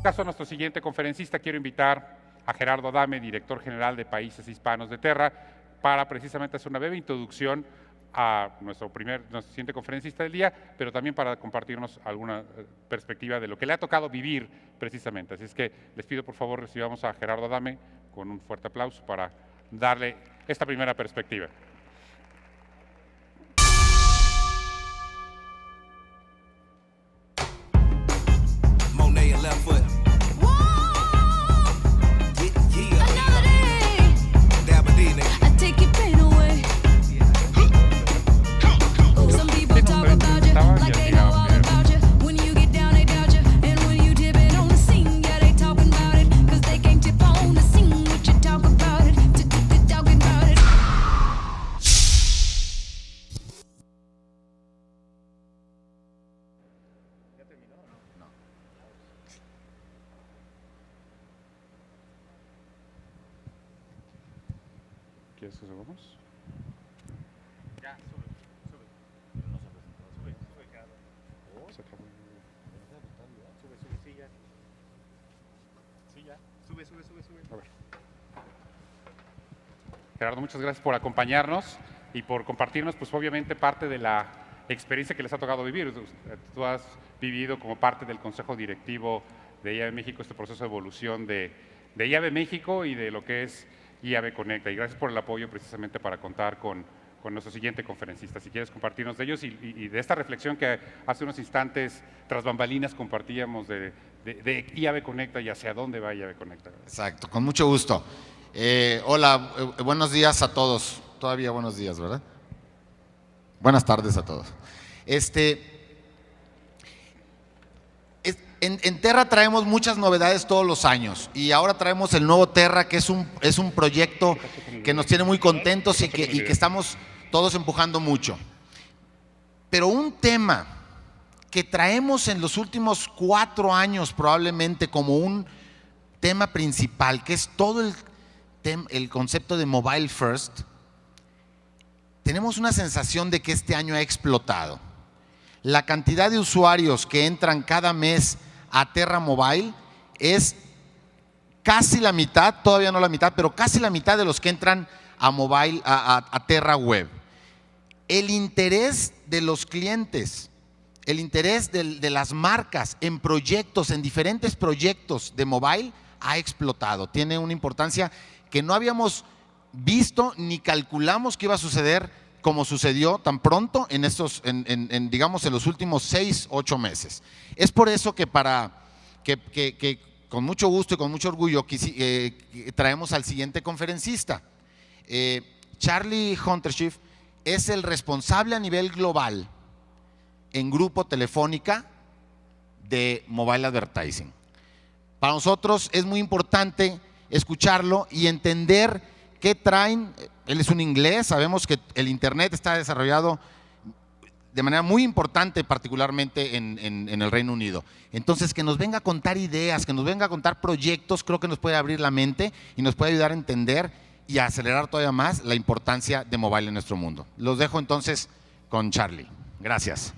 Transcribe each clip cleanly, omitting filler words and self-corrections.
En caso de nuestro siguiente conferencista, quiero invitar a Gerardo Adame, director general de Países Hispanos de Terra, para precisamente hacer una breve introducción a nuestro siguiente conferencista del día, pero también para compartirnos alguna perspectiva de lo que le ha tocado vivir precisamente. Así es que les pido por favor recibamos a Gerardo Adame con un fuerte aplauso para darle esta primera perspectiva. ¿Quieres que subamos? Ya, sube. No se presentó, sube, Gerardo. Sube, sí, ya. Sí, ya. Sube. A ver. Gerardo, muchas gracias por acompañarnos y por compartirnos, pues obviamente, parte de la experiencia que les ha tocado vivir. Tú has vivido como parte del Consejo Directivo de IAB México este proceso de evolución de IAB México y de lo que es IAB Conecta, y gracias por el apoyo precisamente para contar con nuestro siguiente conferencista. Si quieres compartirnos de ellos y de esta reflexión que hace unos instantes tras bambalinas compartíamos de IAB Conecta y hacia dónde va IAB Conecta. Exacto, con mucho gusto. Hola, buenos días a todos. Todavía buenos días, ¿verdad? Buenas tardes a todos. En Terra traemos muchas novedades todos los años y ahora traemos el nuevo Terra, que es un proyecto que nos tiene muy contentos y que estamos todos empujando mucho. Pero un tema que traemos en los últimos 4 años probablemente como un tema principal, que es todo el concepto de mobile first, tenemos una sensación de que este año ha explotado. La cantidad de usuarios que entran cada mes a Terra Mobile es casi la mitad, todavía no la mitad, pero casi la mitad de los que entran a mobile, a Terra Web. El interés de los clientes, el interés de las marcas en proyectos, en diferentes proyectos de mobile, ha explotado. Tiene una importancia que no habíamos visto ni calculamos que iba a suceder como sucedió tan pronto digamos en los últimos 6, 8 meses. Es por eso que con mucho gusto y con mucho orgullo traemos al siguiente conferencista. Charlie Hunter-Schyff es el responsable a nivel global en Grupo Telefónica de Mobile Advertising. Para nosotros es muy importante escucharlo y entender qué traen. Él es un inglés, sabemos que el Internet está desarrollado de manera muy importante, particularmente en el Reino Unido. Entonces, que nos venga a contar ideas, que nos venga a contar proyectos, creo que nos puede abrir la mente y nos puede ayudar a entender y a acelerar todavía más la importancia de mobile en nuestro mundo. Los dejo entonces con Charlie. Gracias.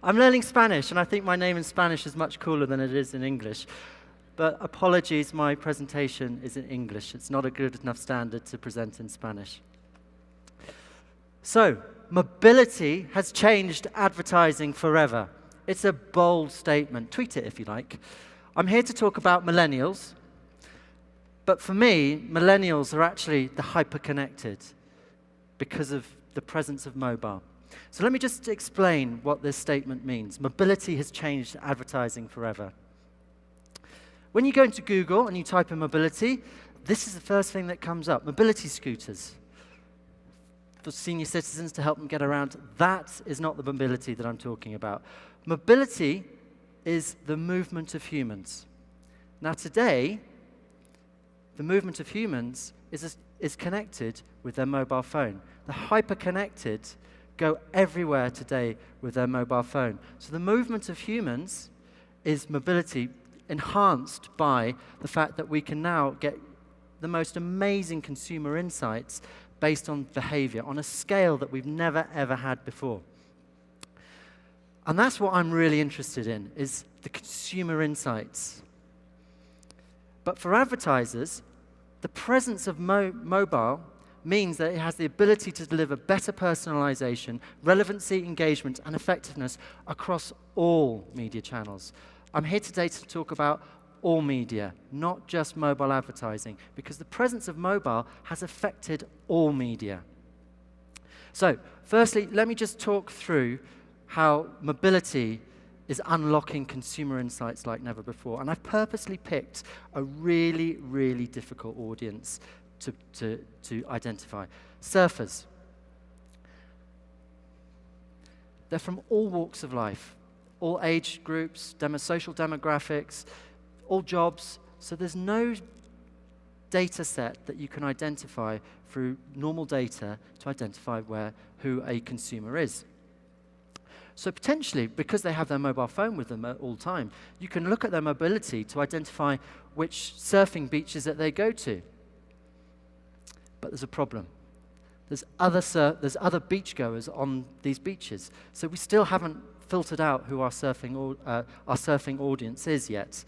I'm learning Spanish, and I think my name in Spanish is much cooler than it is in English. But apologies, my presentation is in English. It's not a good enough standard to present in Spanish. So, mobility has changed advertising forever. It's a bold statement. Tweet it if you like. I'm here to talk about millennials. But for me, millennials are actually the hyper-connected because of the presence of mobile. So let me just explain what this statement means. Mobility has changed advertising forever. When you go into Google and you type in mobility, this is the first thing that comes up, mobility scooters. For senior citizens to help them get around, that is not the mobility that I'm talking about. Mobility is the movement of humans. Now today, the movement of humans is connected with their mobile phone. The hyper-connected go everywhere today with their mobile phone. So the movement of humans is mobility enhanced by the fact that we can now get the most amazing consumer insights based on behavior on a scale that we've never, ever had before. And that's what I'm really interested in, is the consumer insights. But for advertisers, the presence of mobile means that it has the ability to deliver better personalization, relevancy, engagement, and effectiveness across all media channels. I'm here today to talk about all media, not just mobile advertising, because the presence of mobile has affected all media. So, firstly, let me just talk through how mobility is unlocking consumer insights like never before. And I've purposely picked a really, really difficult audience to identify. Surfers. They're from all walks of life, all age groups, social demographics, all jobs. So there's no data set that you can identify through normal data to identify who a consumer is. So potentially, because they have their mobile phone with them all the time, you can look at their mobility to identify which surfing beaches that they go to. But there's a problem. There's other beachgoers on these beaches. So we still haven't filtered out who our surfing audience is yet.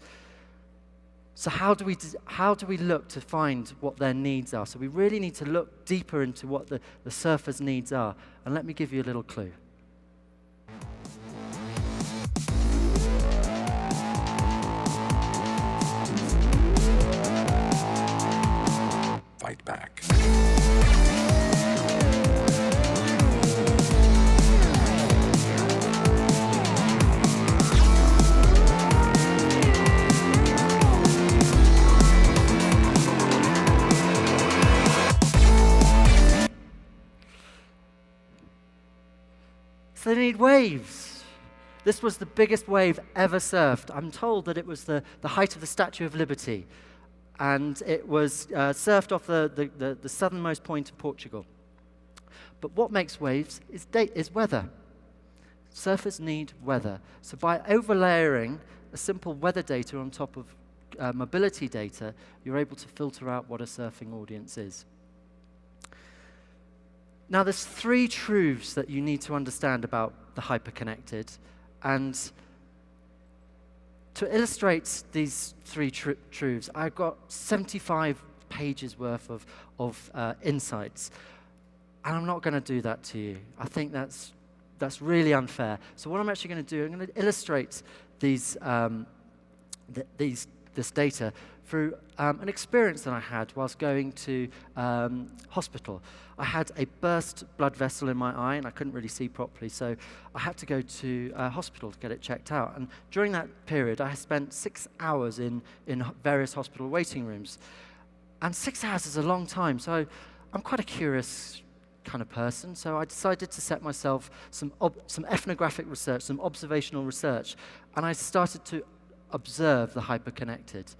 So how do we look to find what their needs are? So we really need to look deeper into what the surfers' needs are. And let me give you a little clue. Fight back. So they need waves. This was the biggest wave ever surfed. I'm told that it was the height of the Statue of Liberty. And it was surfed off the southernmost point of Portugal. But what makes waves is weather. Surfers need weather. So by overlaying a simple weather data on top of mobility data, you're able to filter out what a surfing audience is. Now, there's 3 truths that you need to understand about the hyperconnected. And to illustrate these 3 truths, I've got 75 pages worth of insights. And I'm not going to do that to you. I think that's really unfair. So what I'm actually going to do, I'm going to illustrate this data through an experience that I had whilst going to hospital. I had a burst blood vessel in my eye, and I couldn't really see properly, so I had to go to hospital to get it checked out. And during that period, I spent 6 hours in various hospital waiting rooms. And 6 hours is a long time, so I'm quite a curious kind of person, so I decided to set myself some ethnographic research, some observational research, and I started to observe the hyperconnected.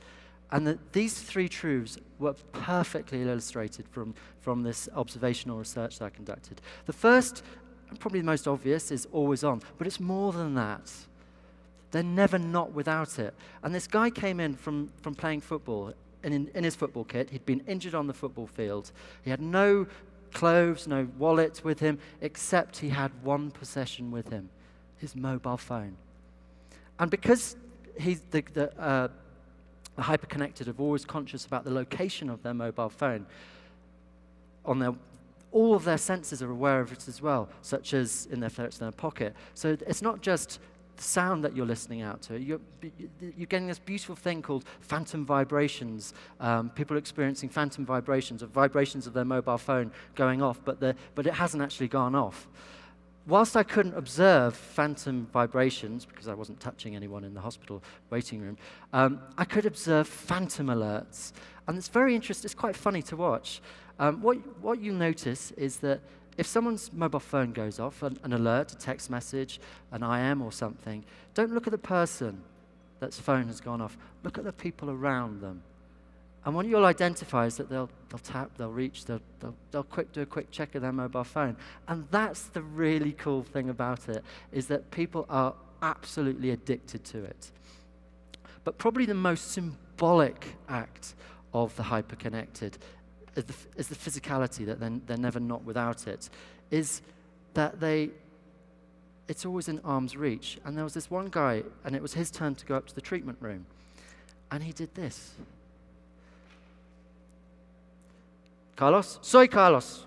And these 3 truths were perfectly illustrated from this observational research that I conducted. The first, and probably the most obvious, is always on, but it's more than that. They're never not without it. And this guy came in from playing football, and in his football kit, he'd been injured on the football field. He had no clothes, no wallet with him, except he had one possession with him, his mobile phone. And because the hyper-connected are always conscious about the location of their mobile phone, all of their senses are aware of it as well, such as in their pocket. So it's not just the sound that you're listening out to. You're getting this beautiful thing called phantom vibrations. People are experiencing phantom vibrations of their mobile phone going off, but it hasn't actually gone off. Whilst I couldn't observe phantom vibrations, because I wasn't touching anyone in the hospital waiting room, I could observe phantom alerts. And it's very interesting, it's quite funny to watch. What you notice is that if someone's mobile phone goes off, an alert, a text message, an IM or something, don't look at the person that's phone has gone off. Look at the people around them. And what you'll identify is that they'll tap, they'll reach, they'll do a quick check of their mobile phone. And that's the really cool thing about it, is that people are absolutely addicted to it. But probably the most symbolic act of the hyperconnected is the physicality, that they're never not without it, is that it's always in arm's reach. And there was this one guy, and it was his turn to go up to the treatment room. And he did this. Carlos, soy Carlos.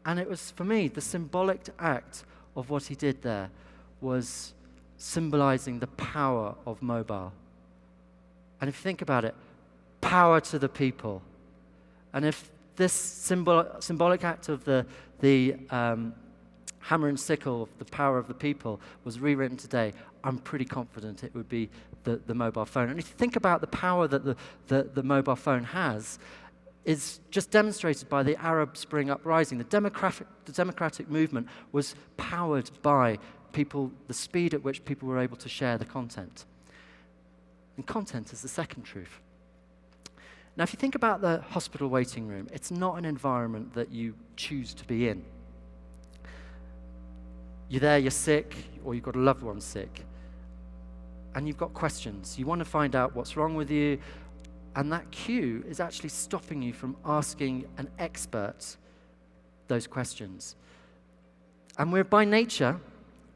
And it was, for me, the symbolic act of what he did there was symbolizing the power of mobile. And if you think about it, power to the people. And if this symbolic act of the hammer and sickle of the power of the people was rewritten today, I'm pretty confident it would be the mobile phone. And if you think about the power that the mobile phone has, is just demonstrated by the Arab Spring uprising. The democratic movement was powered by people, the speed at which people were able to share the content. And content is the second truth. Now, if you think about the hospital waiting room, it's not an environment that you choose to be in. You're there, you're sick, or you've got a loved one sick, and you've got questions. You want to find out what's wrong with you, and that queue is actually stopping you from asking an expert those questions. And we're, by nature,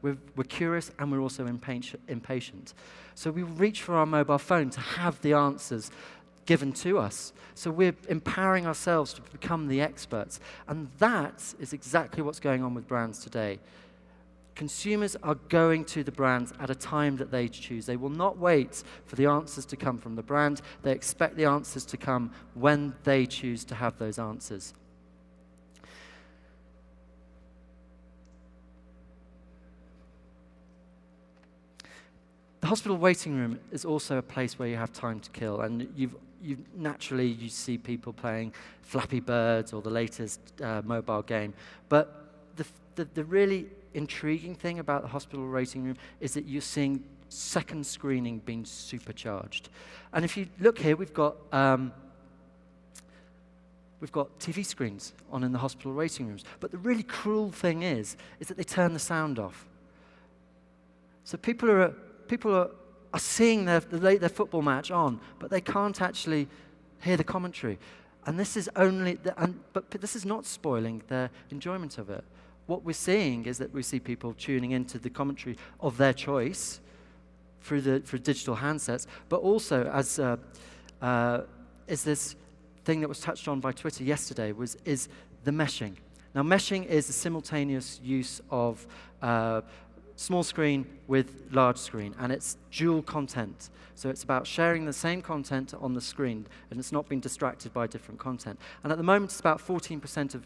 we're curious, and we're also impatient. So we reach for our mobile phone to have the answers given to us. So we're empowering ourselves to become the experts. And that is exactly what's going on with brands today. Consumers are going to the brands at a time that they choose. They will not wait for the answers to come from the brand. They expect the answers to come when they choose to have those answers. The hospital waiting room is also a place where you have time to kill, and you naturally see people playing Flappy Birds or the latest mobile game. But the really intriguing thing about the hospital waiting room is that you're seeing second screening being supercharged. And if you look here, we've got TV screens on in the hospital waiting rooms. But the really cruel thing is that they turn the sound off. So people are seeing their football match on, but they can't actually hear the commentary. And this is but this is not spoiling their enjoyment of it. What we're seeing is that we see people tuning into the commentary of their choice through digital handsets, but also as is this thing that was touched on by Twitter yesterday is the meshing. Now, meshing is the simultaneous use of small screen with large screen, and it's dual content. So it's about sharing the same content on the screen, and it's not being distracted by different content. And at the moment, it's about 14%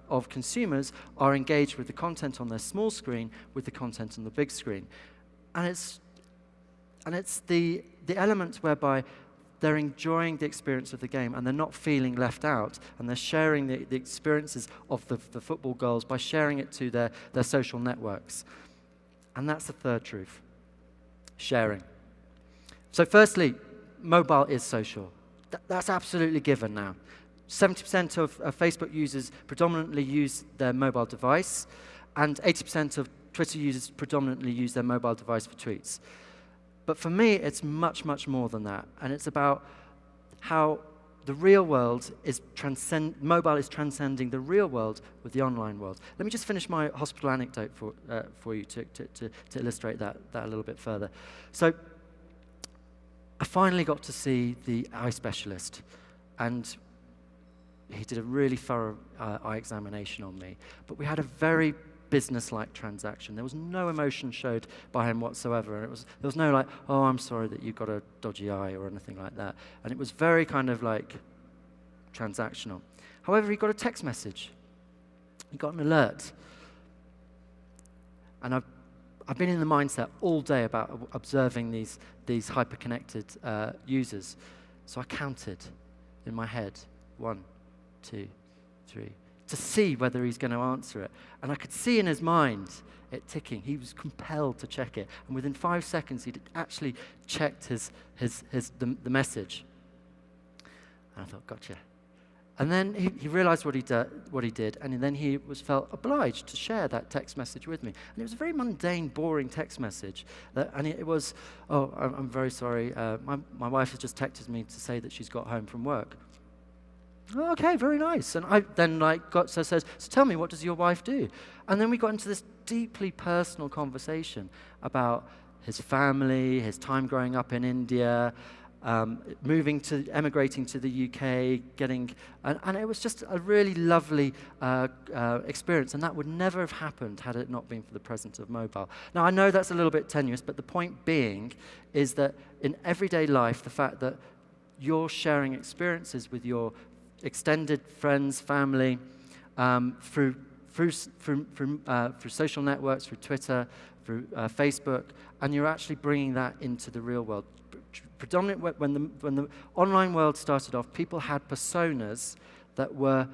of consumers are engaged with the content on their small screen with the content on the big screen. And it's the element whereby they're enjoying the experience of the game, and they're not feeling left out, and they're sharing the experiences of the football goals by sharing it to their social networks. And that's the third truth, sharing. So firstly, mobile is social. That's absolutely given now. 70% of Facebook users predominantly use their mobile device, and 80% of Twitter users predominantly use their mobile device for tweets. But for me, it's much, much more than that. And it's about how the real world is mobile is transcending the real world with the online world. Let me just finish my hospital anecdote for you to illustrate that a little bit further. So I finally got to see the eye specialist, and he did a really thorough eye examination on me. But we had a very business-like transaction. There was no emotion showed by him whatsoever. And there was no like, oh, I'm sorry that you got a dodgy eye or anything like that. And it was very kind of like transactional. However, he got a text message. He got an alert. And I've been in the mindset all day about observing these hyper-connected users. So I counted in my head, 1, 2, 3, to see whether he's going to answer it. And I could see in his mind it ticking. He was compelled to check it. And within 5 seconds, he'd actually checked the message. And I thought, gotcha. And then he realized what he did, and then he felt obliged to share that text message with me. And it was a very mundane, boring text message. And it was, oh, I'm very sorry. My wife has just texted me to say that she's got home from work. Oh, okay, very nice. And I then says, so tell me, what does your wife do? And then we got into this deeply personal conversation about his family, his time growing up in India, emigrating to the UK, and it was just a really lovely experience, and that would never have happened had it not been for the presence of mobile. Now, I know that's a little bit tenuous, but the point being is that in everyday life, the fact that you're sharing experiences with your extended friends, family, through social networks, through Twitter, through Facebook, and you're actually bringing that into the real world. Predominantly, when the online world started off, people had personas that were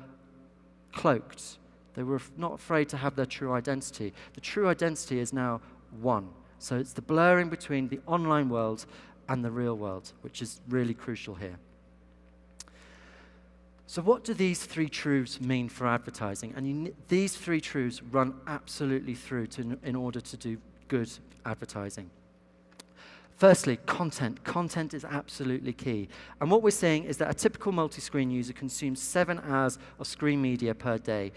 cloaked. They were not afraid to have their true identity. The true identity is now one. So it's the blurring between the online world and the real world, which is really crucial here. So what do these 3 truths mean for advertising? And these 3 truths run absolutely through in order to do good advertising. Firstly, content. Content is absolutely key. And what we're seeing is that a typical multi-screen user consumes 7 hours of screen media per day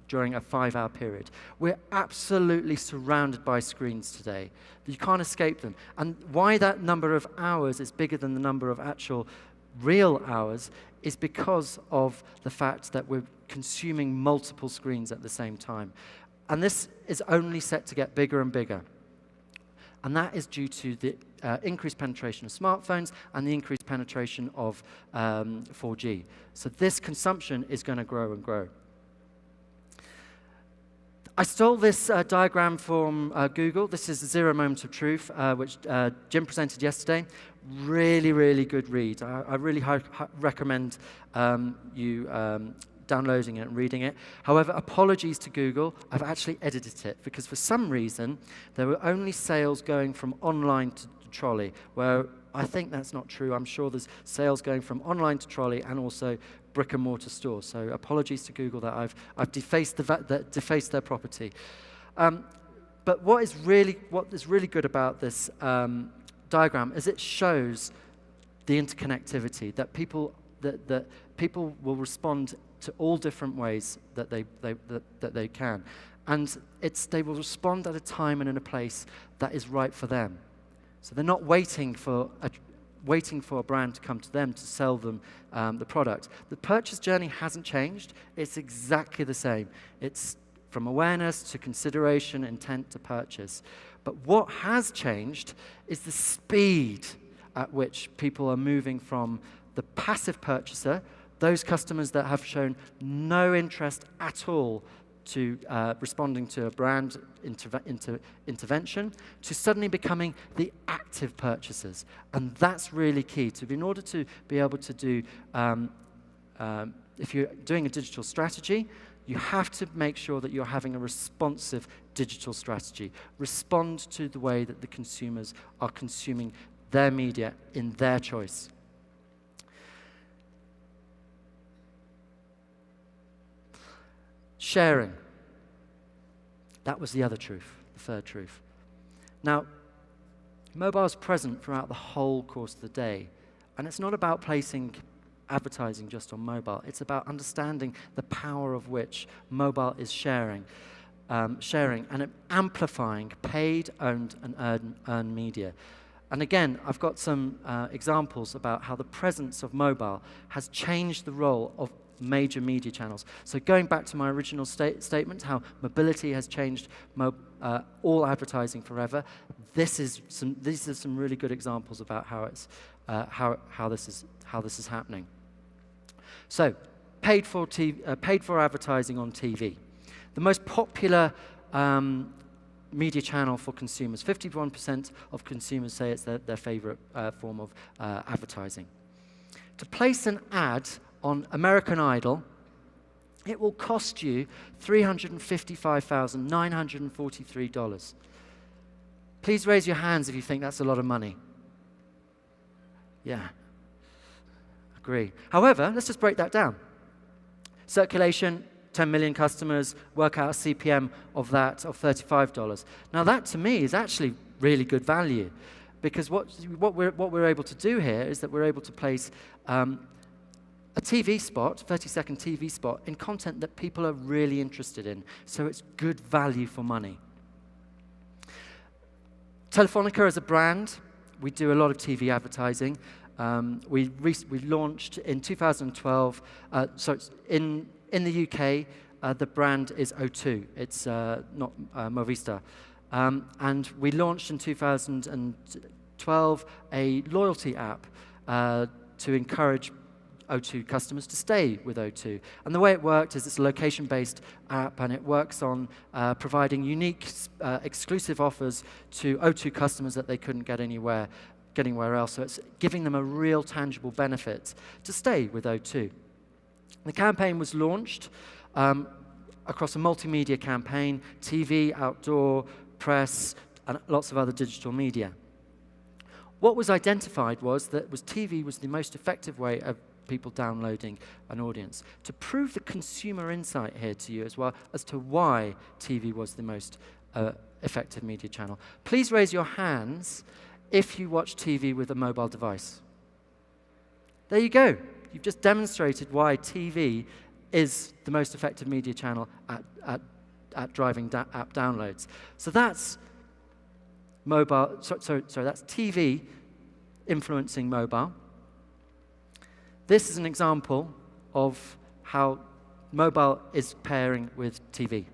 during a 5-hour period. We're absolutely surrounded by screens today. You can't escape them. And why that number of hours is bigger than the number of actual real hours is because of the fact that we're consuming multiple screens at the same time. And this is only set to get bigger and bigger. And that is due to the increased penetration of smartphones and the increased penetration of 4G. So this consumption is going to grow and grow. I stole this diagram from Google. This is the 0 moment of truth, which Jim presented yesterday. Really, really good read. I really recommend you downloading it and reading it. However, apologies to Google, I've actually edited it because for some reason there were only sales going from online to trolley, where I think that's not true. I'm sure there's sales going from online to trolley and also brick and mortar stores. So apologies to Google that I've defaced their property. But what is really good about this diagram is it shows the interconnectivity that people will respond to all different ways that they can, and they will respond at a time and in a place that is right for them. So they're not waiting for a brand to come to them to sell them the product. The purchase journey hasn't changed. It's exactly the same. It's from awareness to consideration, intent to purchase. But what has changed is the speed at which people are moving from the passive purchaser, those customers that have shown no interest at all to responding to a brand intervention, to suddenly becoming the active purchasers. And that's really key. In order to be able to do, if you're doing a digital strategy, you have to make sure that you're having a responsive digital strategy. Respond to the way that the consumers are consuming their media in their choice. Sharing. That was the other truth, the third truth. Now, mobile is present throughout the whole course of the day, and it's not about placing advertising just on mobile. It's about understanding the power of which mobile is sharing and amplifying paid, owned, and earned media. And again, I've got some examples about how the presence of mobile has changed the role of major media channels. So going back to my original statement, how mobility has changed all advertising forever, these are some really good examples about how it's how this is happening. So paid for advertising on TV, the most popular media channel for consumers. 51% of consumers say it's their favorite form of advertising. To place an ad on American Idol, it will cost you $355,943. Please raise your hands if you think that's a lot of money. Yeah, agree. However, let's just break that down. Circulation, 10 million customers, work out a CPM of that of $35. Now that to me is actually really good value, because what we're able to do here is that we're able to place a TV spot, 30-second TV spot, in content that people are really interested in. So it's good value for money. Telefonica as a brand, we do a lot of TV advertising. We launched in 2012, so in the UK, the brand is O2. It's not Movistar. And we launched in 2012 a loyalty app to encourage O2 customers to stay with O2. And the way it worked is it's a location-based app, and it works on providing unique, exclusive offers to O2 customers that they couldn't get anywhere else. So it's giving them a real tangible benefit to stay with O2. The campaign was launched across a multimedia campaign, TV, outdoor, press, and lots of other digital media. What was identified was that TV was the most effective way of people downloading an audience. To prove the consumer insight here to you as well as to why TV was the most effective media channel. Please raise your hands if you watch TV with a mobile device. There you go. You've just demonstrated why TV is the most effective media channel at driving app downloads. So that's mobile. Sorry, that's TV influencing mobile. This is an example of how mobile is pairing with TV.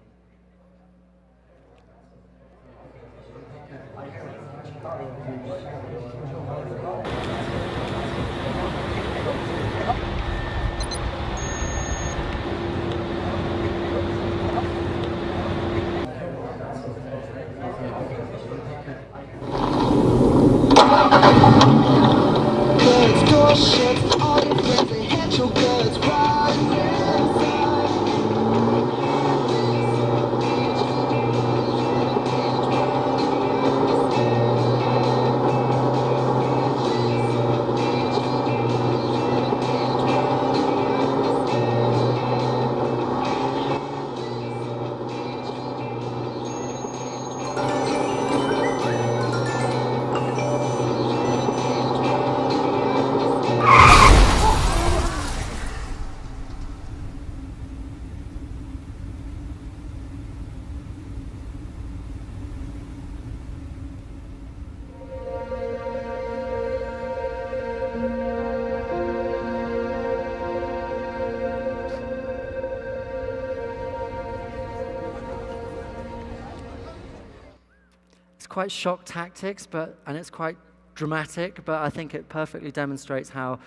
Quite shock tactics, and it's quite dramatic, but I think it perfectly demonstrates how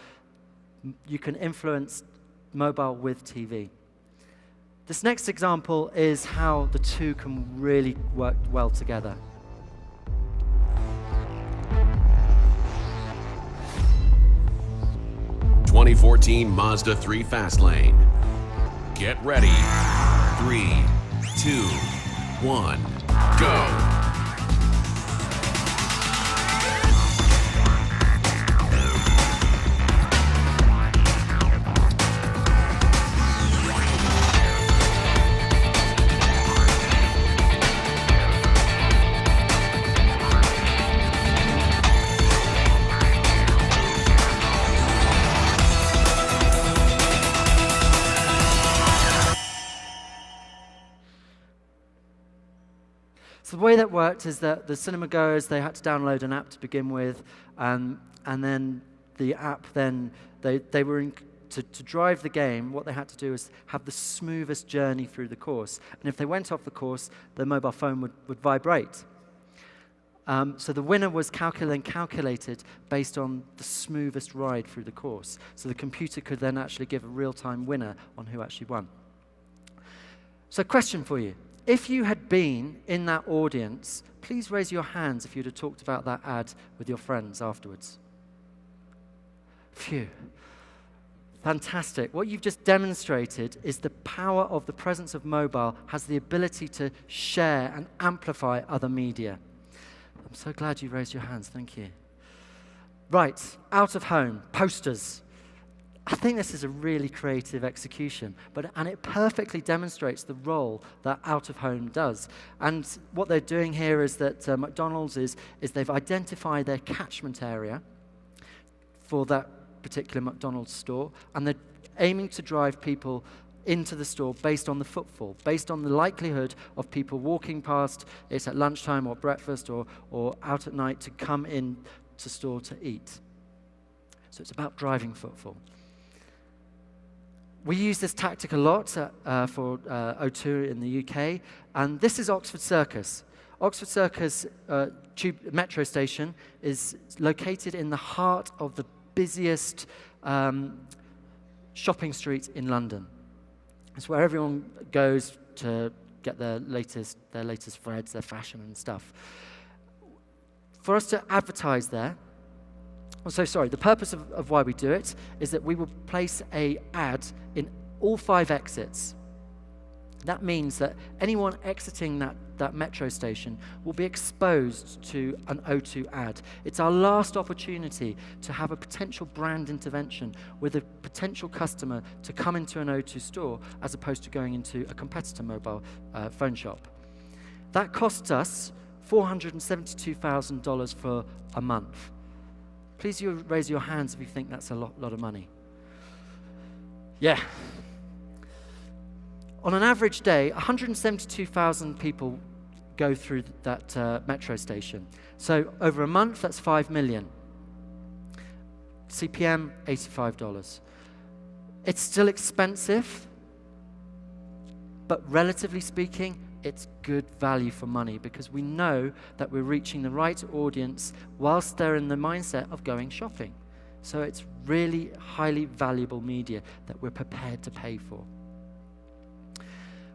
you can influence mobile with TV. This next example is how the two can really work well together. (2014) Mazda 3 Fastlane. Get ready. 3, 2, 1, go. So the way that worked is that the cinema goers, they had to download an app to begin with, and then the app then, they were to drive the game, what they had to do is have the smoothest journey through the course. And if they went off the course, their mobile phone would vibrate. So the winner was calculated based on the smoothest ride through the course. So the computer could then actually give a real-time winner on who actually won. So question for you. If you had been in that audience, please raise your hands if you'd have talked about that ad with your friends afterwards. Phew. Fantastic. What you've just demonstrated is the power of the presence of mobile has the ability to share and amplify other media. I'm so glad you raised your hands. Thank you. Right, out of home, posters. I think this is a really creative execution, and it perfectly demonstrates the role that out of home does. And what they're doing here is that McDonald's is they've identified their catchment area for that particular McDonald's store, and they're aiming to drive people into the store based on the footfall, based on the likelihood of people walking past, it's at lunchtime or breakfast or out at night, to come in to store to eat. So it's about driving footfall. We use this tactic a lot for O2 in the UK, and this is Oxford Circus. Oxford Circus metro station is located in the heart of the busiest shopping street in London. It's where everyone goes to get their latest threads, their fashion and stuff. For us to advertise there, the purpose of why we do it is that we will place an ad in all 5 exits. That means that anyone exiting that metro station will be exposed to an O2 ad. It's our last opportunity to have a potential brand intervention with a potential customer to come into an O2 store as opposed to going into a competitor mobile phone shop. That costs us $472,000 for a month. Please raise your hands if you think that's a lot of money. Yeah. On an average day, 172,000 people go through that metro station. So over a month, that's 5 million. CPM, $85. It's still expensive, but relatively speaking, it's good value for money because we know that we're reaching the right audience whilst they're in the mindset of going shopping. So it's really highly valuable media that we're prepared to pay for.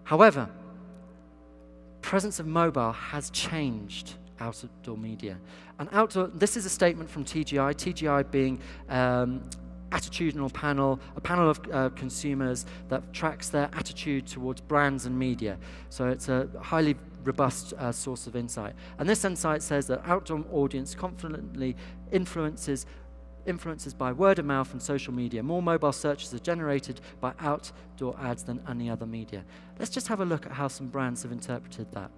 However, presence of mobile has changed outdoor media. And this is a statement from TGI being attitudinal panel, a panel of consumers that tracks their attitude towards brands and media. So it's a highly robust source of insight. And this insight says that outdoor audience confidently influences by word of mouth and social media. More mobile searches are generated by outdoor ads than any other media. Let's just have a look at how some brands have interpreted that.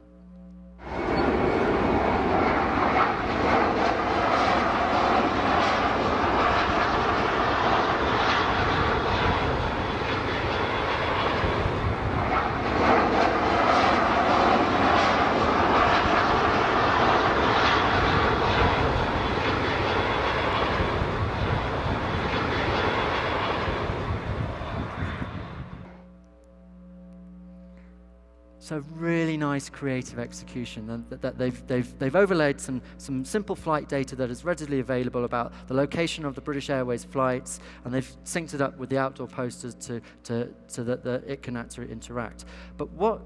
So really nice creative execution, and that they've overlaid some simple flight data that is readily available about the location of the British Airways flights, and they've synced it up with the outdoor posters so that it can actually interact. But what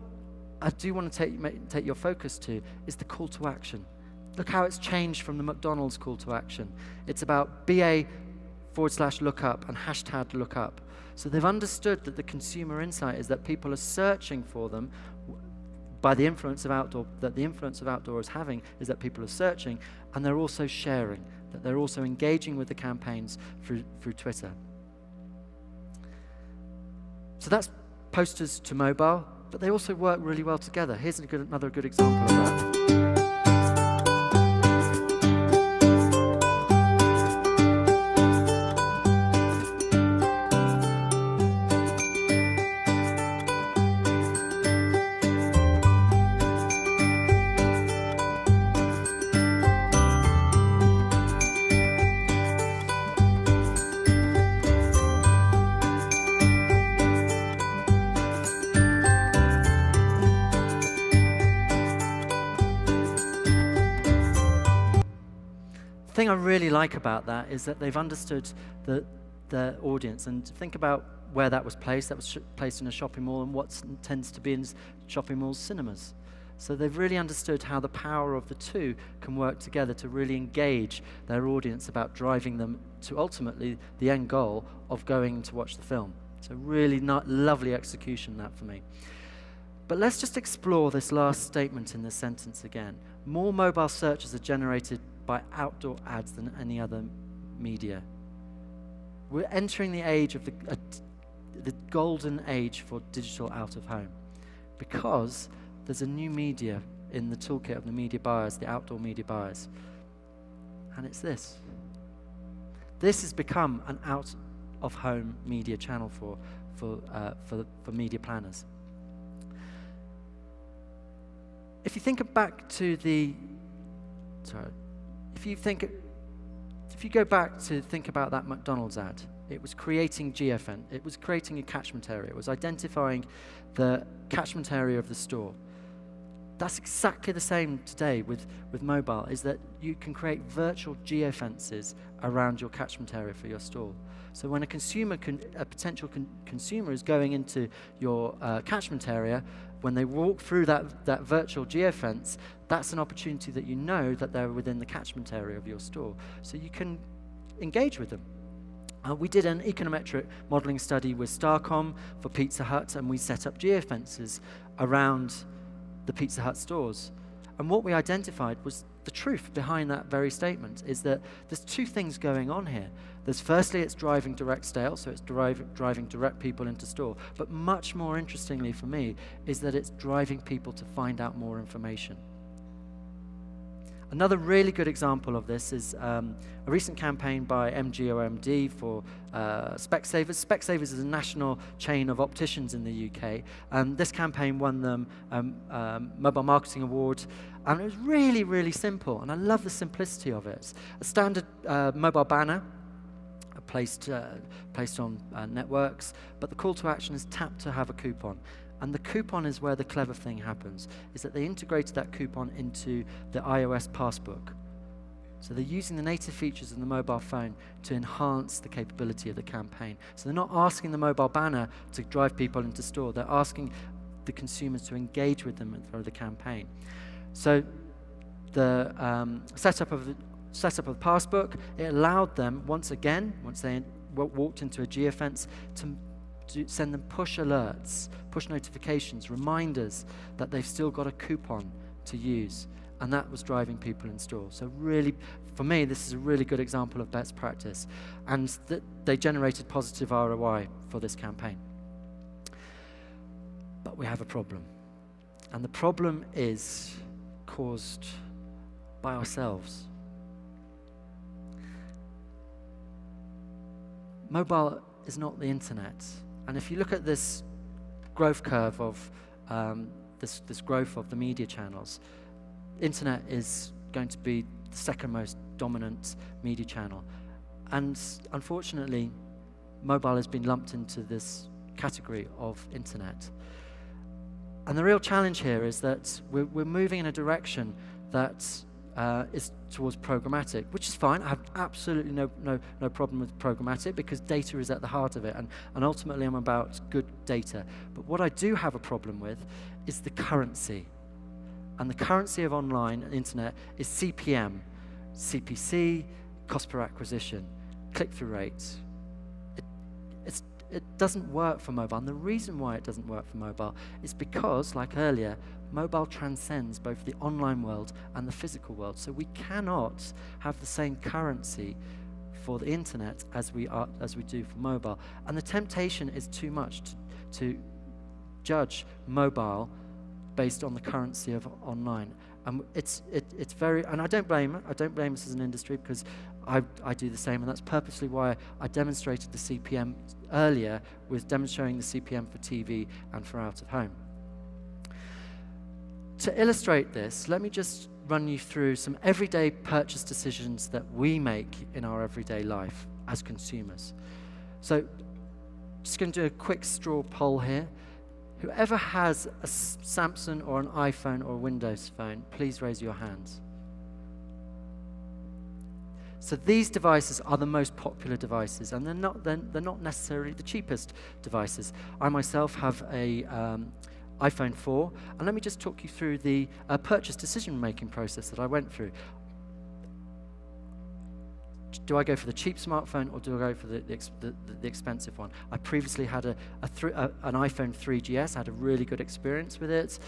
I do want to take your focus to is the call to action. Look how it's changed from the McDonald's call to action. It's about BA/lookup and #lookup. So they've understood that the consumer insight is that people are searching for them by the influence of outdoor, that the influence of outdoor is having is that people are searching, and they're also sharing, that they're also engaging with the campaigns through Twitter. So that's posters to mobile, but they also work really well together. Here's another good example of that. thing I really like about that is that they've understood the audience, and think about where that was placed. That was placed in a shopping mall, and what tends to be in shopping malls, cinemas. So they've really understood how the power of the two can work together to really engage their audience about driving them to ultimately the end goal of going to watch the film. So really lovely execution that for me. But let's just explore this last statement in this sentence again. More mobile searches are generated by outdoor ads than any other media. We're entering the age of the golden age for digital out of home, because there's a new media in the toolkit of the media buyers, the outdoor media buyers, and it's this. This has become an out-of-home media channel for media planners. If you think back to if you go back to think about that McDonald's ad, it was creating GFN. It was creating a catchment area. It was identifying the catchment area of the store. That's exactly the same today with mobile, is that you can create virtual geofences around your catchment area for your store. So when a potential consumer is going into your catchment area, when they walk through that virtual geofence, that's an opportunity that you know that they're within the catchment area of your store. So you can engage with them. We did an econometric modelling study with Starcom for Pizza Hut, and we set up geofences around the Pizza Hut stores. And what we identified was the truth behind that very statement, is that there's two things going on here. There's firstly, it's driving direct sales, so it's driving direct people into store. But much more interestingly for me is that it's driving people to find out more information. Another really good example of this is a recent campaign by MGOMD for Specsavers. Specsavers is a national chain of opticians in the UK, and this campaign won them Mobile Marketing Award, and it was really, really simple, and I love the simplicity of it. A standard mobile banner placed on networks, but the call to action is tap to have a coupon. And the coupon is where the clever thing happens, is that they integrated that coupon into the iOS passbook. So they're using the native features of the mobile phone to enhance the capability of the campaign. So they're not asking the mobile banner to drive people into store, they're asking the consumers to engage with them through the campaign. So the setup of the passbook, it allowed them, once they walked into a geofence, to send them push alerts, push notifications, reminders that they've still got a coupon to use, and that was driving people in store. So really, for me, this is a really good example of best practice, and they generated positive ROI for this campaign. But we have a problem, and the problem is caused by ourselves. Mobile is not the internet. And if you look at this growth curve of this growth of the media channels, internet is going to be the second most dominant media channel. And unfortunately, mobile has been lumped into this category of internet. And the real challenge here is that we're moving in a direction that is towards programmatic, which is fine. I have absolutely no problem with programmatic, because data is at the heart of it, and ultimately I'm about good data. But what I do have a problem with is the currency. And the currency of online and internet is CPM, CPC, cost per acquisition, click-through rates. It doesn't work for mobile, and the reason why it doesn't work for mobile is because, like earlier, mobile transcends both the online world and the physical world. So we cannot have the same currency for the internet as we do for mobile. And the temptation is too much to judge mobile based on the currency of online. It's very, and I don't blame us as an industry, because I do the same, and that's purposely why I demonstrated the CPM earlier, with demonstrating the CPM for TV and for out of home. To illustrate this, let me just run you through some everyday purchase decisions that we make in our everyday life as consumers. So, just going to do a quick straw poll here. Whoever has a Samsung or an iPhone or a Windows phone, please raise your hands. So these devices are the most popular devices, and they're not necessarily the cheapest devices. I myself have a iPhone 4, and let me just talk you through the purchase decision-making process that I went through. Do I go for the cheap smartphone, or do I go for the expensive one? I previously had an iPhone 3GS, had a really good experience with it,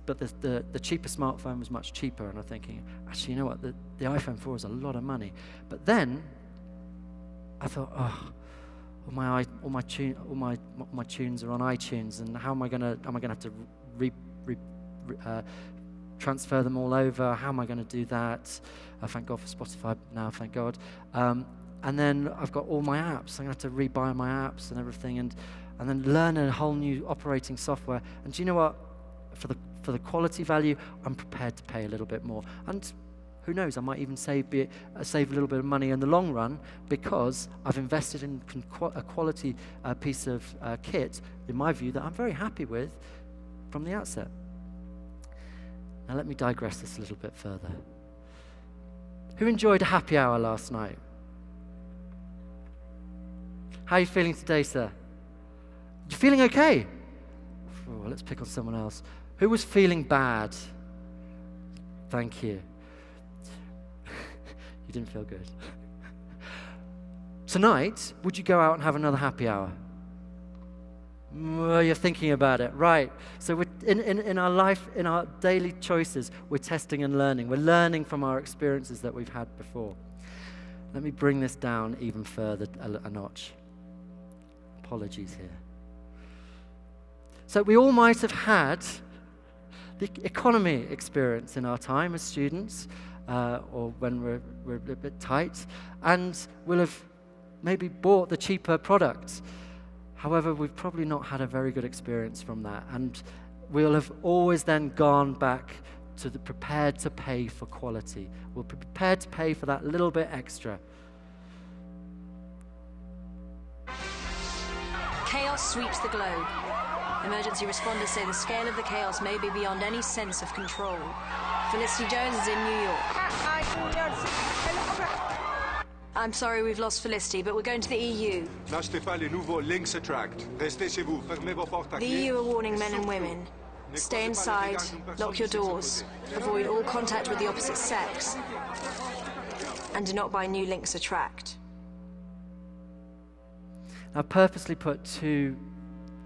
but the cheaper smartphone was much cheaper, and I'm thinking, actually, you know what, the iPhone 4 is a lot of money. But then I thought, all my tunes are on iTunes, and how am I gonna have to transfer them all over? How am I going to do that? Thank God for Spotify now, thank God. And then I've got all my apps. I'm going to have to rebuy my apps and everything, and then learn a whole new operating software. And do you know what? For the quality value, I'm prepared to pay a little bit more. And who knows, I might even save a little bit of money in the long run, because I've invested in a quality piece of kit, in my view, that I'm very happy with from the outset. Now let me digress this a little bit further. Who enjoyed a happy hour last night? How are you feeling today, sir? You feeling okay? Oh, let's pick on someone else. Who was feeling bad? Thank you. You didn't feel good. Tonight, would you go out and have another happy hour? Well, you're thinking about it, right? So we're in our life, in our daily choices, we're testing and learning. We're learning from our experiences that we've had before. Let me bring this down even further a notch. Apologies here. So we all might have had the economy experience in our time as students, or when we're a bit tight, and we'll have maybe bought the cheaper product. However, we've probably not had a very good experience from that, and we'll have always then gone back to the prepared to pay for quality. We'll be prepared to pay for that little bit extra. Chaos sweeps the globe. Emergency responders say the scale of the chaos may be beyond any sense of control. Felicity Jones is in New York. I'm sorry we've lost Felicity, but we're going to the EU. N'achetez pas les nouveaux Lynx Attract. Restez chez vous. Fermez vos portes à The clé. EU are warning men and women. Stay inside, lock your doors, avoid all contact with the opposite sex, and do not buy new Lynx Attract. I purposely put two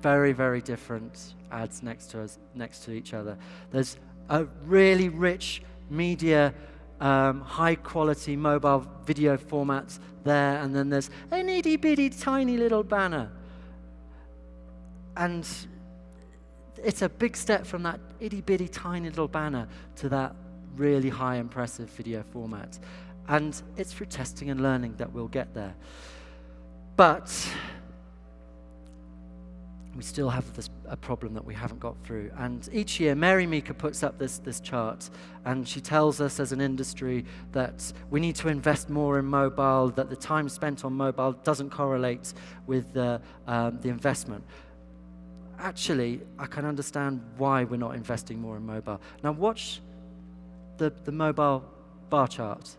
very, very different ads next to each other. There's a really rich media, high-quality mobile video format there, and then there's an itty-bitty tiny little banner. And it's a big step from that itty-bitty tiny little banner to that really high, impressive video format. And it's through testing and learning that we'll get there. But we still have a problem that we haven't got through. And each year, Mary Meeker puts up this chart, and she tells us as an industry that we need to invest more in mobile, that the time spent on mobile doesn't correlate with the investment. Actually, I can understand why we're not investing more in mobile. Now watch the mobile bar chart.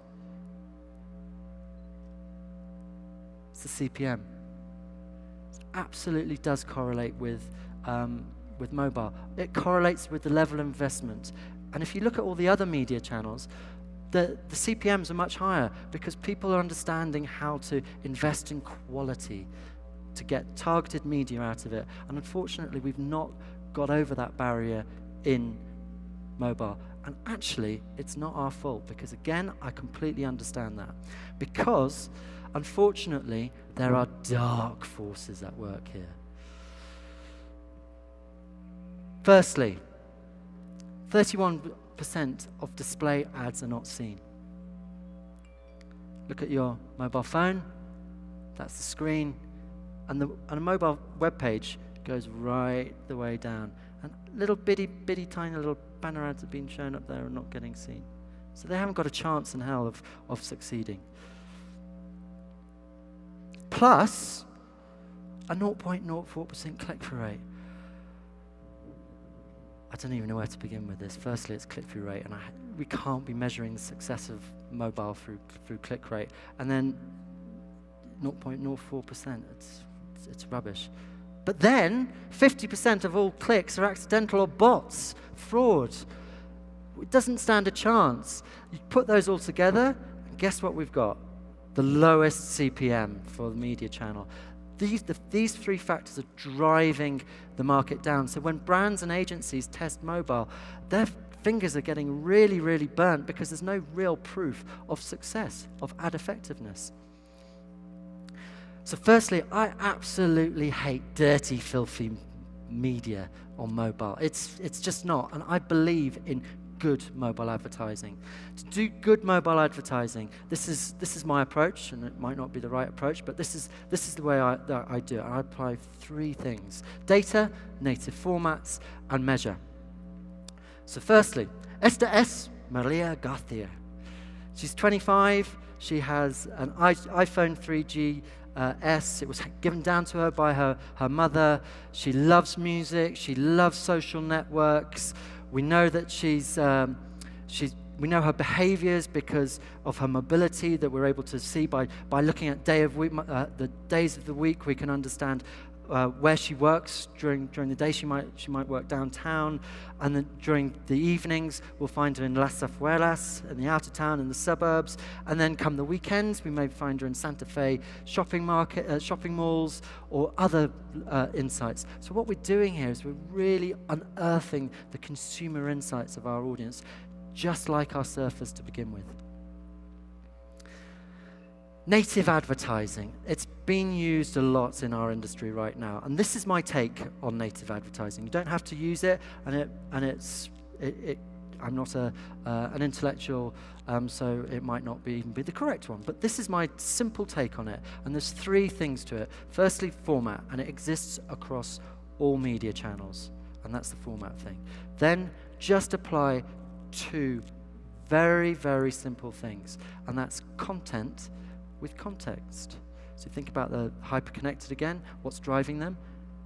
It's the CPM. Absolutely does correlate with mobile. It correlates with the level of investment. And if you look at all the other media channels, the CPMs are much higher because people are understanding how to invest in quality, to get targeted media out of it. And unfortunately, we've not got over that barrier in mobile. And actually, it's not our fault because, again, I completely understand that. Because, unfortunately, there are dark forces at work here. Firstly, 31% of display ads are not seen. Look at your mobile phone. That's the screen. And a mobile web page goes right the way down. And little bitty tiny little banner ads are being shown up there and not getting seen. So they haven't got a chance in hell of succeeding. Plus a 0.04% click-through rate. I don't even know where to begin with this. Firstly, it's click-through rate, and we can't be measuring the success of mobile through click rate, and then 0.04%. It's rubbish. But then 50% of all clicks are accidental or bots, fraud. It doesn't stand a chance. You put those all together, and guess what we've got? The lowest CPM for the media channel. These three factors are driving the market down. So when brands and agencies test mobile, their fingers are getting really, really burnt because there's no real proof of success, of ad effectiveness. So firstly, I absolutely hate dirty, filthy media on mobile. It's just not, and I believe in good mobile advertising. To do good mobile advertising, this is my approach, and it might not be the right approach, but this is the way I do it. I apply three things: data, native formats, and measure. So firstly, Esta es Maria Garcia. She's 25. She has an iPhone 3G S. It was given down to her by her mother. She loves music. She loves social networks. We know that we know her behaviors because of her mobility that we're able to see by looking at the days of the week. We can understand where she works during the day. She might work downtown, and then during the evenings we'll find her in Las Afueras, in the outer town, in the suburbs, and then come the weekends we may find her in Santa Fe shopping malls, or other insights. So what we're doing here is we're really unearthing the consumer insights of our audience, just like our surfers to begin with. Native advertising. It's being used a lot in our industry right now, and this is my take on native advertising. You don't have to use it, and I'm not an intellectual, so it might not even be the correct one. But this is my simple take on it, and there's three things to it. Firstly, format, and it exists across all media channels, and that's the format thing. Then just apply two very, very simple things, and that's content with context. So think about the hyper-connected again. What's driving them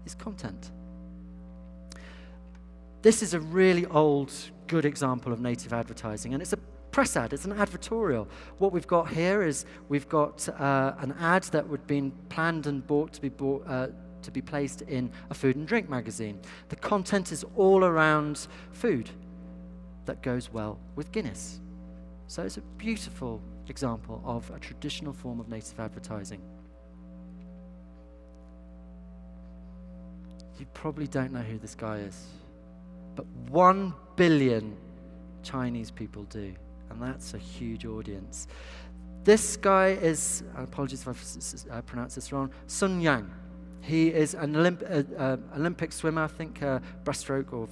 is content. This is a really old, good example of native advertising, and it's a press ad. It's an advertorial. What we've got here is we've got an ad that would been planned and bought to be placed in a food and drink magazine. The content is all around food that goes well with Guinness. So it's a beautiful example of a traditional form of native advertising. You probably don't know who this guy is, but 1 billion Chinese people do, and that's a huge audience. This guy is, apologies if I pronounce this wrong, Sun Yang. He is an Olympic swimmer, I think breaststroke or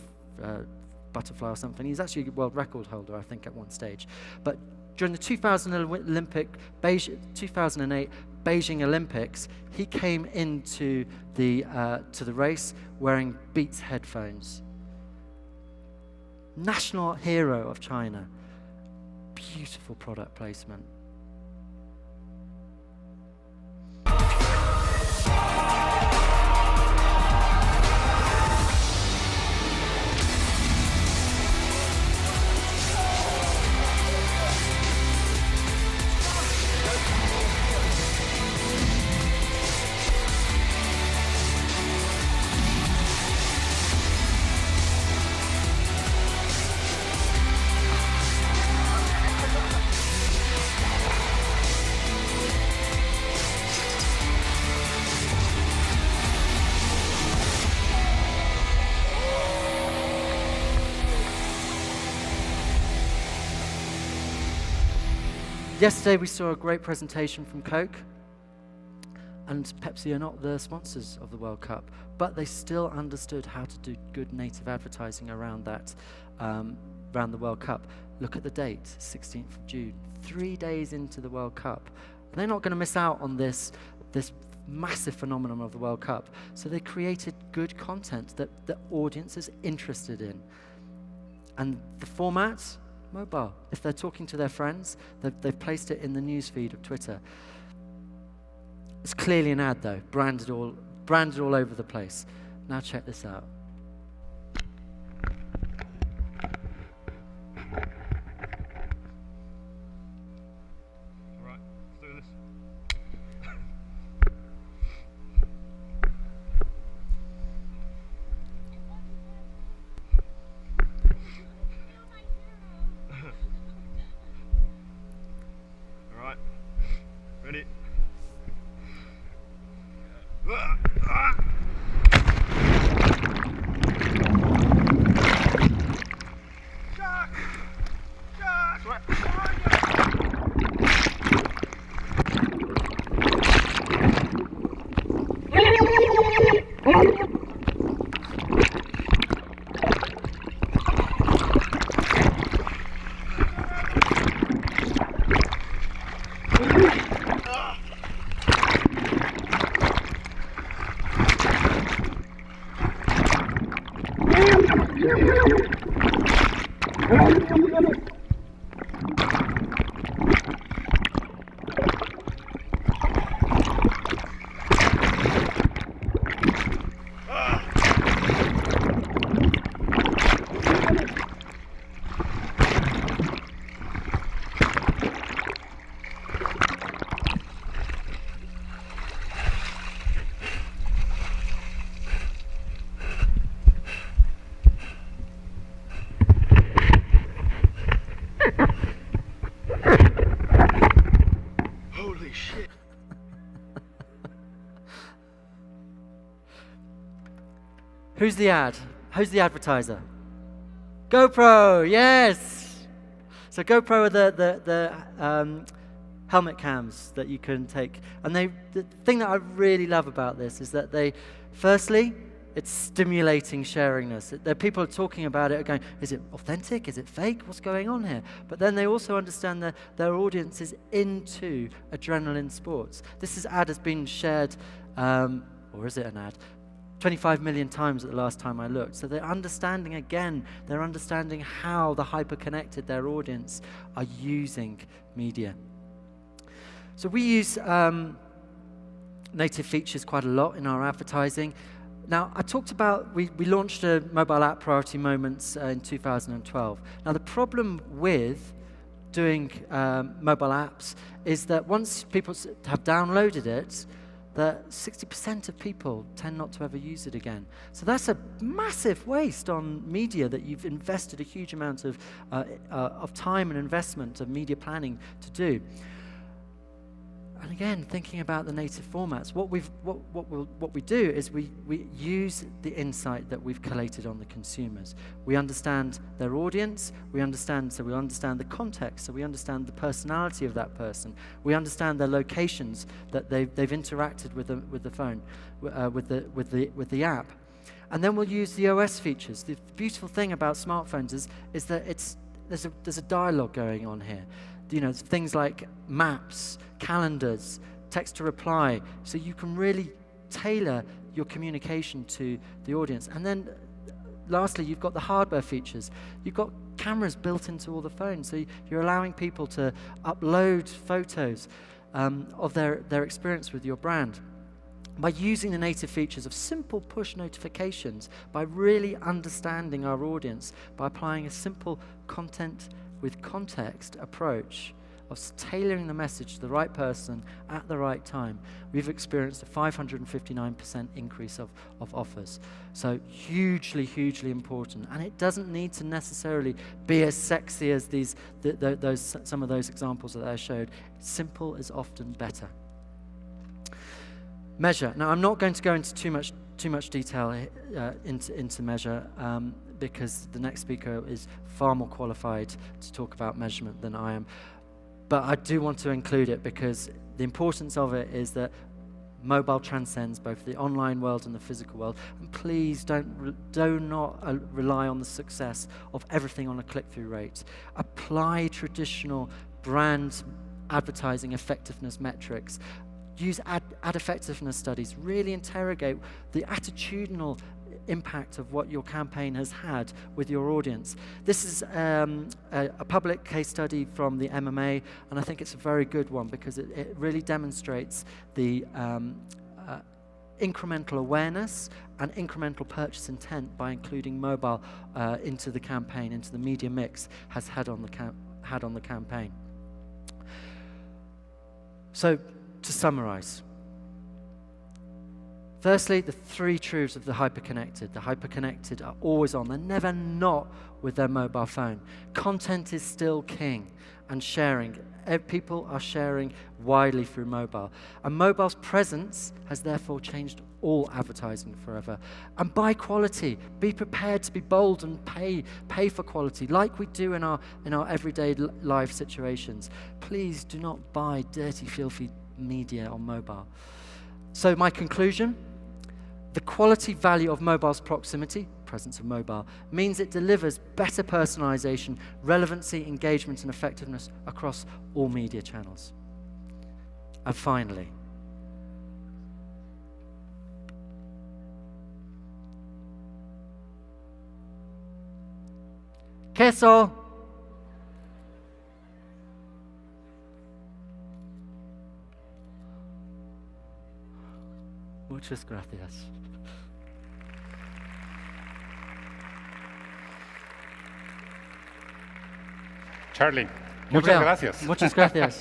butterfly or something. He's actually a world record holder, I think, at one stage. But during the 2008 Beijing Olympics, he came into the race wearing Beats headphones. National hero of China. Beautiful product placement. Yesterday we saw a great presentation from Coke, and Pepsi are not the sponsors of the World Cup, but they still understood how to do good native advertising around that, around the World Cup. Look at the date, 16th of June, 3 days into the World Cup. They're not going to miss out on this massive phenomenon of the World Cup, so they created good content that the audience is interested in. And the format, mobile. If they're talking to their friends, they've placed it in the newsfeed of Twitter. It's clearly an ad, though, branded all over the place. Now check this out. Ready? Holy shit. Who's the ad? Who's the advertiser? GoPro, yes! So GoPro are the helmet cams that you can take. And the thing that I really love about this is that firstly, it's stimulating sharingness. People are talking about it, going, is it authentic? Is it fake? What's going on here? But then they also understand that their audience is into adrenaline sports. This ad has been shared, or is it an ad? 25 million times at the last time I looked. So they're understanding how the hyper-connected their audience are using media. So we use native features quite a lot in our advertising. Now, I talked about, we launched a mobile app, Priority Moments, in 2012. Now, the problem with doing mobile apps is that once people have downloaded it, that 60% of people tend not to ever use it again. So that's a massive waste on media that you've invested a huge amount of time and investment of media planning to do. And again, thinking about the native formats, what we do is we use the insight that we've collated on the consumers. We understand their audience, we understand the context, so we understand the personality of that person. We understand their locations that they've interacted with the phone, with the app. And then we'll use the OS features. The beautiful thing about smartphones is that there's a dialogue going on here. You know, things like maps, calendars, text to reply, so you can really tailor your communication to the audience. And then lastly, you've got the hardware features. You've got cameras built into all the phones, so you're allowing people to upload photos of their experience with your brand. By using the native features of simple push notifications, by really understanding our audience, by applying a simple content with context approach of tailoring the message to the right person at the right time, we've experienced a 559% increase of offers. So hugely, hugely important. And it doesn't need to necessarily be as sexy as some of those examples that I showed. Simple is often better. Measure. Now, I'm not going to go into too much detail into measure because the next speaker is far more qualified to talk about measurement than I am. But I do want to include it because the importance of it is that mobile transcends both the online world and the physical world. And please do not rely on the success of everything on a click-through rate. Apply traditional brand advertising effectiveness metrics. Use ad effectiveness studies. Really interrogate the attitudinal impact of what your campaign has had with your audience. This is a public case study from the MMA, and I think it's a very good one because it really demonstrates the incremental awareness and incremental purchase intent by including mobile into the campaign, into the media mix has had on the campaign. So, to summarize, Firstly, the three truths of the hyperconnected. The hyperconnected are always on. They're never not with their mobile phone. Content is still king, and sharing. People are sharing widely through mobile. And mobile's presence has therefore changed all advertising forever. And buy quality. Be prepared to be bold and pay for quality, like we do in our everyday life situations. Please do not buy dirty, filthy media on mobile. So my conclusion, the quality value of mobile's proximity, presence of mobile, means it delivers better personalization, relevancy, engagement, and effectiveness across all media channels. And finally, queso. Muchas gracias. Charlie, Gabriel, muchas gracias. Muchas gracias.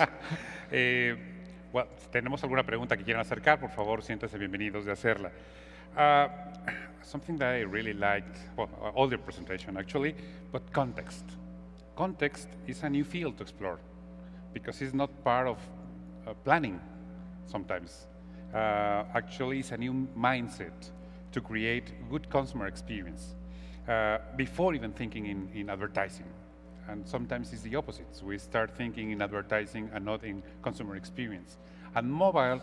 Bueno, ¿tenemos alguna pregunta que quieran acercar? Por favor, siéntanse bienvenidos de hacerla. Something that I really liked, well, all the presentation actually, but context. Context is a new field to explore because it's not part of planning sometimes. Actually, it's a new mindset to create good consumer experience before even thinking in advertising. And sometimes it's the opposite. We start thinking in advertising and not in consumer experience. And mobile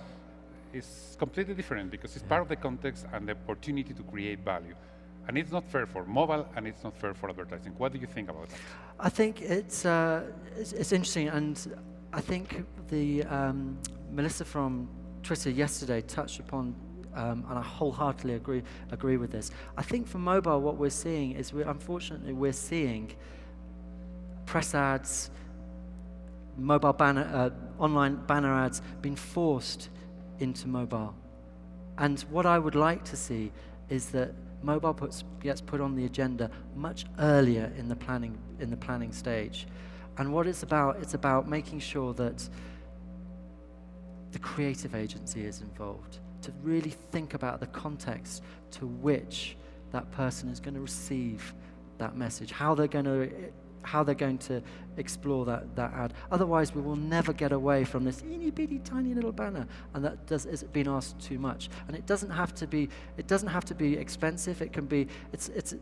is completely different because it's part of the context and the opportunity to create value. And it's not fair for mobile and it's not fair for advertising. What do you think about that? I think it's interesting, and I think the Melissa from Twitter yesterday touched upon, and I wholeheartedly agree with this. I think for mobile, what we're seeing is unfortunately we're seeing press ads, mobile banner, online banner ads being forced into mobile. And what I would like to see is that mobile gets put on the agenda much earlier in the planning stage. And what it's about making sure that the creative agency is involved, to really think about the context to which that person is going to receive that message, how they're going to explore that ad. Otherwise, we will never get away from this itty bitty tiny little banner, and that is being asked too much. And it doesn't have to be expensive. It can be.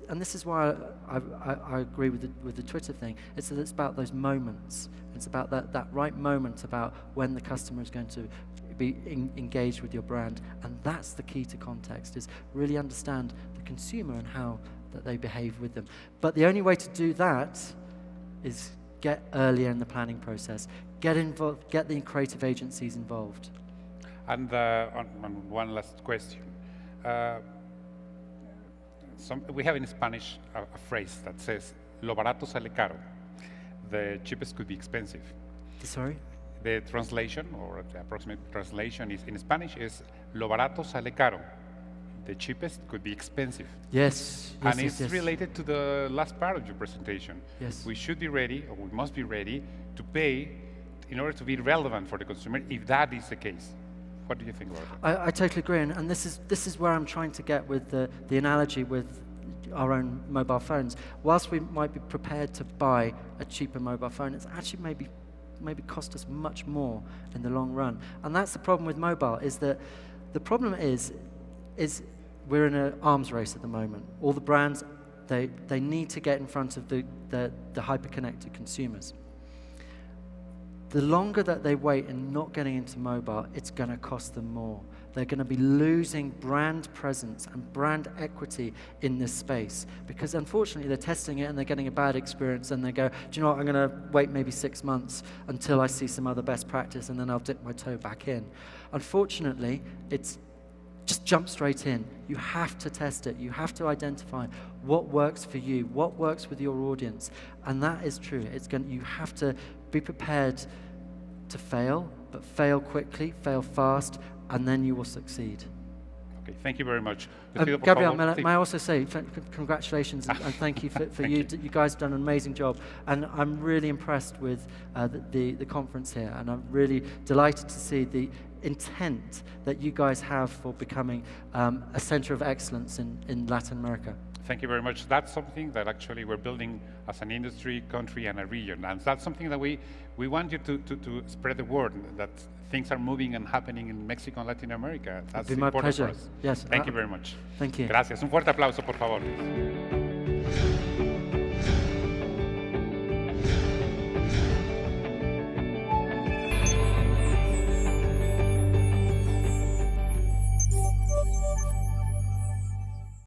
And this is why I agree with the Twitter thing. It's about those moments. It's about that right moment about when the customer is going to be engaged with your brand, and that's the key to context. Is really understand the consumer and how that they behave with them. But the only way to do that is get earlier in the planning process, get involved, get the creative agencies involved. And on one last question. We have in Spanish a phrase that says, lo barato sale caro. The cheapest could be expensive. Sorry? The translation, or the approximate translation is in Spanish is, lo barato sale caro. The cheapest could be expensive. Yes. And it's related to the last part of your presentation. Yes. We should be ready, or we must be ready, to pay in order to be relevant for the consumer, if that is the case. What do you think about that? I totally agree, and this is where I'm trying to get with the analogy with our own mobile phones. Whilst we might be prepared to buy a cheaper mobile phone, it's actually maybe cost us much more in the long run. And that's the problem with mobile, is that the problem is we're in an arms race at the moment. All the brands, they need to get in front of the hyper-connected consumers. The longer that they wait and not getting into mobile, it's going to cost them more. They're going to be losing brand presence and brand equity in this space because unfortunately they're testing it and they're getting a bad experience and they go, do you know what, I'm going to wait maybe 6 months until I see some other best practice and then I'll dip my toe back in. Unfortunately, it's just jump straight in. You have to test it. You have to identify what works for you, what works with your audience. And that is true. You have to be prepared to fail, but fail quickly, fail fast, and then you will succeed. Okay, thank you very much. Gabriel, may I also say congratulations and thank you for you. You guys have done an amazing job, and I'm really impressed with the conference here, and I'm really delighted to see the intent that you guys have for becoming a center of excellence in Latin America. Thank you very much. That's something that actually we're building as an industry, country, and a region. And that's something that we want you to spread the word, that things are moving and happening in Mexico and Latin America. That's It'd be my important pleasure. for us. Yes. Thank you very much. Thank you. Gracias. Un fuerte aplauso, por favor.